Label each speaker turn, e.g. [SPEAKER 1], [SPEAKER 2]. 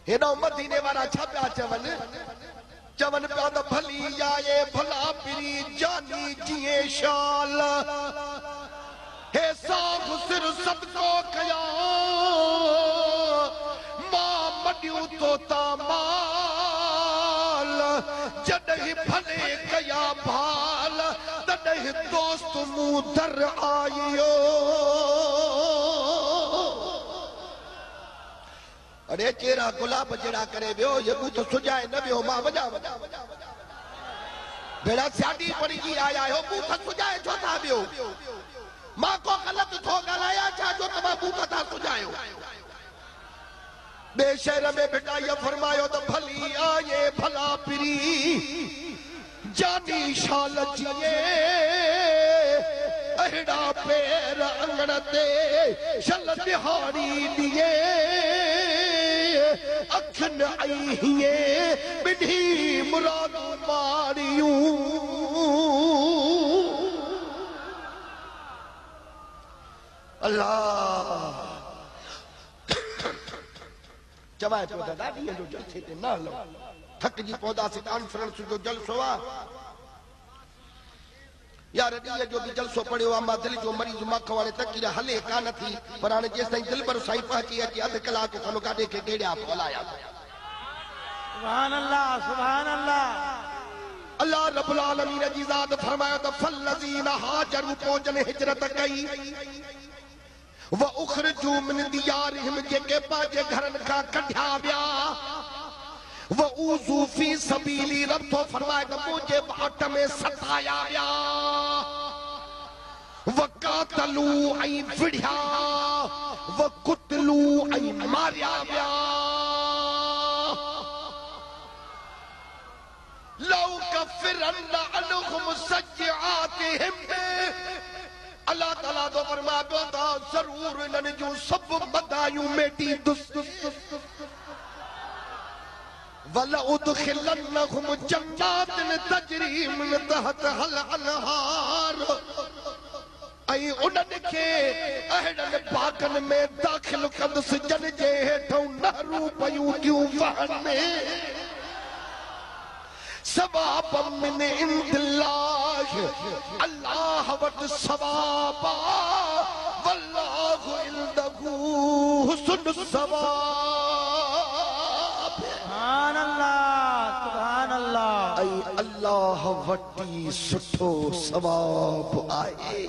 [SPEAKER 1] हेॾो मदीने वारा छा पिया चवनि चवनि पिया त भली आए भला पिरी जानी जिए शाल हे साफ़ सिर सदको कया मां मडियूं तो माल जॾहिं भले कया भाल तॾहिं दोस्त मूं दर आयो। अरे चेहरा गुलाब जड़ा करे वियो ये बूथ सुजाए न वियो मां वजा बेड़ा साडी पड़ी जी आया हो बूथ सुजाए छो था वियो मां को गलत थो गलाया छा जो तमा बूथ था सुजायो। बे शहर में बेटा ये फरमायो तो भली आए भला पिरी जानी शाल जिए अहड़ा पैर अंगण ते शल दिहाड़ी दिए अखन आई हिए बिढ़ी मुराद मारियूं। अल्लाह चवाए पियो दादा ॾींहं जो जलसे ते न हलो थकिजी पवंदासीं कॉन्फ्रेंस जो जलसो आहे यार ॾींहं जो बि जलसो पढ़ियो आहे मां दिलि जो मरीज़ मख वारे तकीर हले कान थी पर हाणे जेसि ताईं दिलबर साईं पहुची अची अधु कलाक खनि गाॾे खे गेड़िया फलाया।
[SPEAKER 2] सुभान अल्लाह सुभान अल्लाह।
[SPEAKER 1] अल्लाह रब्बुल आलमीन जी ज़ात फरमायो त फल्लज़ीना हाजरू पोजन हिजरत कई व उखरजू मिन दियारिहिम जेके पंहिंजे घरनि खां कढिया विया व ऊज़ू फी सबीली रब थो फरमाए त मुंहिंजे बाट में सताया विया व कातलू ऐं विढ़िया व कुतलू ऐं मारिया विया। लौ कफ़िरन्न अन्हुम सय्यातिहिम अल्लाह ताला तो फरमा पियो त ज़रूर इन्हनि जूं सभु बदायूं मेटी दुस वल उदखिलन्नहुम जन्नातिन तजरी मिन तहतिहल अनहार ऐं उन्हनि खे अहिड़नि बागनि में दाख़िल कंदुसि जन जे हेठों नहरूं पयूं थियूं वहनि सवाब मिन इंदिल्लाह अल्लाह वटि सवाब वल्लाहु इंदहु हुस्नुस सवाब।
[SPEAKER 2] सुभान अल्लाह
[SPEAKER 1] ऐं अल्लाह वटि सुठो सवाब आहे।